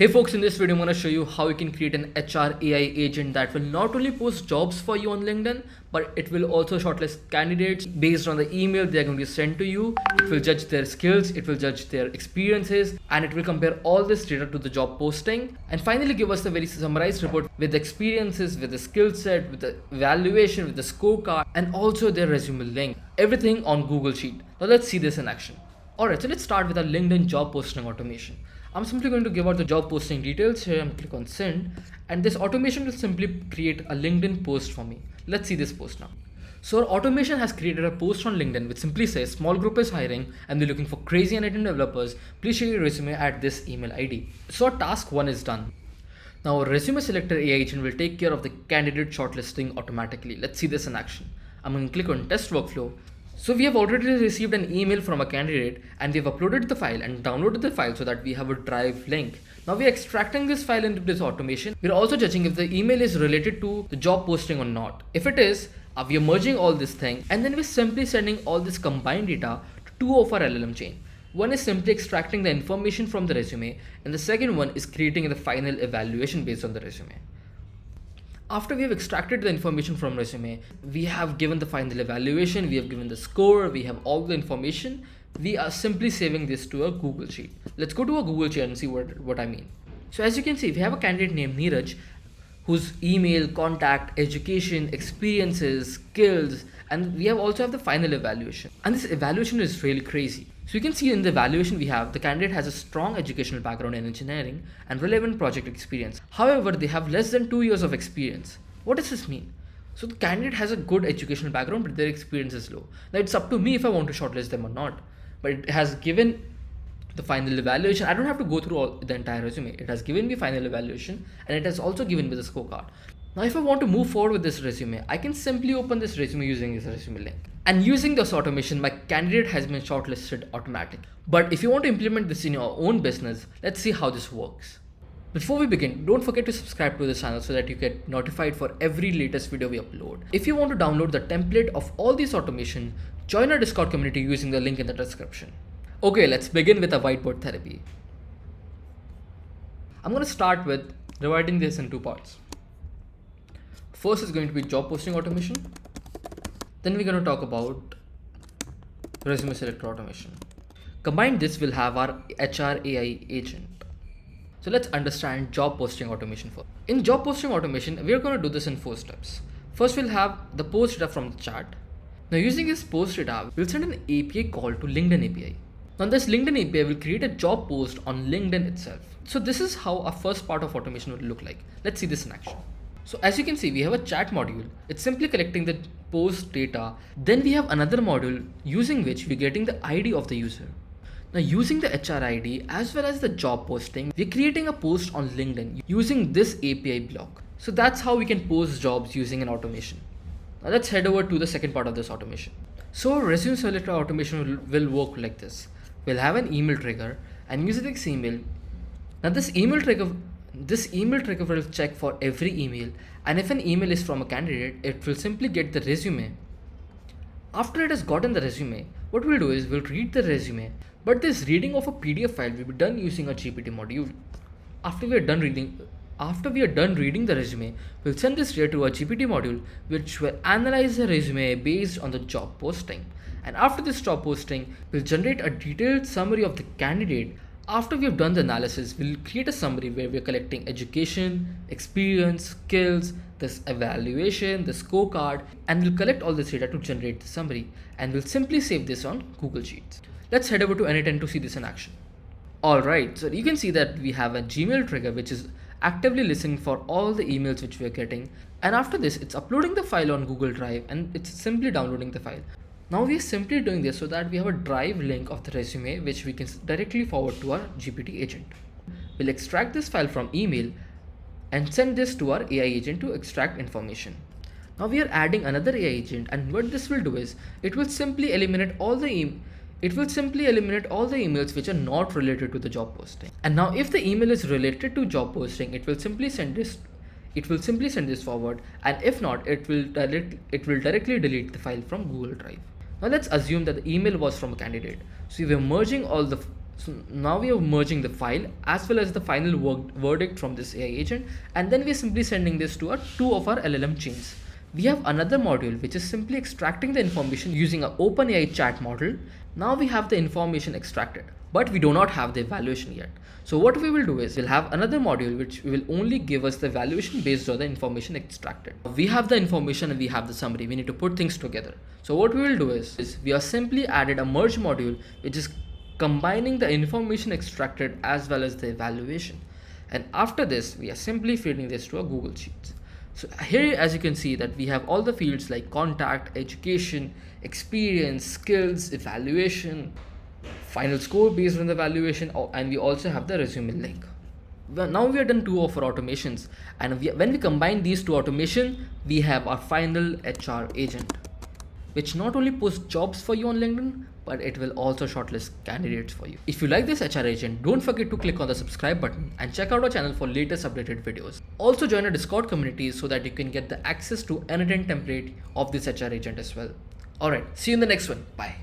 Hey folks, in this video I'm going to show you how you can create an HR AI agent that will not only post jobs for you on LinkedIn, but it will also shortlist candidates based on the email they're going to send to you. It will judge their skills, it will judge their experiences, and it will compare all this data to the job posting and finally give us a very summarized report with the experiences, with the skill set, with the evaluation, with the scorecard, and also their resume link. Everything on Google Sheet. Now let's see this in action. Alright, so let's start with our LinkedIn job posting automation. I'm simply going to give out the job posting details here and click on send, and this automation will simply create a LinkedIn post for me. Let's see this post now. So our automation has created a post on LinkedIn which simply says small group is hiring and they're looking for crazy and developers. Please share your resume at this email ID. So our task 1 is done. Now our resume selector AI agent will take care of the candidate shortlisting automatically. Let's see this in action. I'm going to click on test workflow. So we have already received an email from a candidate and we've uploaded the file and downloaded the file so that we have a drive link. Now we are extracting this file into this automation. We're also judging if the email is related to the job posting or not. If it is, we are merging all this thing and then we're simply sending all this combined data to two of our LLM chain. One is simply extracting the information from the resume and the second one is creating the final evaluation based on the resume. After we have extracted the information from resume, we have given the final evaluation, we have given the score, we have all the information. We are simply saving this to a Google Sheet. Let's go to a Google Sheet and see what I mean. So as you can see, we have a candidate named Neeraj, whose email, contact, education, experiences, skills, and we also have the final evaluation. And this evaluation is really crazy. So you can see in the evaluation we have the candidate has a strong educational background in engineering and relevant project experience. However, they have less than 2 years of experience. What does this mean? So the candidate has a good educational background, but their experience is low. Now it's up to me if I want to shortlist them or not. But it has given the final evaluation. I don't have to go through the entire resume. It has given me final evaluation and it has also given me the scorecard. Now if I want to move forward with this resume, I can simply open this resume using this resume link. And using this automation, my candidate has been shortlisted automatically. But if you want to implement this in your own business, let's see how this works. Before we begin, don't forget to subscribe to this channel so that you get notified for every latest video we upload. If you want to download the template of all these automation, join our Discord community using the link in the description. Okay, let's begin with a whiteboard therapy. I'm going to start with dividing this in two parts. First is going to be job posting automation. Then we're going to talk about resume selector automation. Combined this will have our HR AI agent. So let's understand job posting automation first. In job posting automation, we're going to do this in 4 steps. First, we'll have the post data from the chat. Now using this post data, we'll send an API call to LinkedIn API. Now this LinkedIn API will create a job post on LinkedIn itself. So this is how our first part of automation will look like. Let's see this in action. So as you can see, we have a chat module. It's simply collecting the post data. Then we have another module using which we're getting the ID of the user. Now using the HR ID as well as the job posting, we're creating a post on LinkedIn using this API block. So that's how we can post jobs using an automation. Now let's head over to the second part of this automation. So resume selector automation will work like this. We'll have an email trigger and using this email. Now this email trigger will check for every email, and if an email is from a candidate, it will simply get the resume. After it has gotten the resume, what we'll do is we'll read the resume, but this reading of a PDF file will be done using a GPT module. After we are done reading the resume, we'll send this data to a GPT module which will analyze the resume based on the job posting. And after this job posting, we'll generate a detailed summary of the candidate. After we have done the analysis, we'll create a summary where we're collecting education, experience, skills, this evaluation, the scorecard, and we'll collect all this data to generate the summary, and we'll simply save this on Google Sheets. Let's head over to N10 to see this in action. Alright, so you can see that we have a Gmail trigger which is actively listening for all the emails which we are getting, and after this it's uploading the file on Google Drive and it's simply downloading the file. Now we are simply doing this so that we have a drive link of the resume which we can directly forward to our GPT agent. We'll extract this file from email and send this to our AI agent to extract information. Now we are adding another AI agent, and what this will do is it will simply eliminate all the emails which are not related to the job posting. And now if the email is related to job posting, it will simply send this forward, and if not, it will directly delete the file from Google Drive. Now let's assume that the email was from a candidate. So we are merging all the So now we are merging the file as well as the final verdict from this AI agent, and then we are simply sending this to two of our LLM chains. We have another module which is simply extracting the information using an OpenAI chat model. Now we have the information extracted, but we do not have the evaluation yet. So what we will do is we'll have another module which will only give us the evaluation based on the information extracted. We have the information and we have the summary. We need to put things together. So what we will do is we are simply added a merge module which is combining the information extracted as well as the evaluation. And after this, we are simply feeding this to a Google Sheets. So here, as you can see, that we have all the fields like contact, education, experience, skills, evaluation, final score based on the evaluation, and we also have the resume link. Well, now we have done two of our automations, and when we combine these two automation, we have our final HR agent, which not only posts jobs for you on LinkedIn, but it will also shortlist candidates for you. If you like this HR agent, don't forget to click on the subscribe button and check out our channel for latest updated videos. Also join our Discord community so that you can get the access to N10 template of this HR agent as well. Alright, see you in the next one. Bye.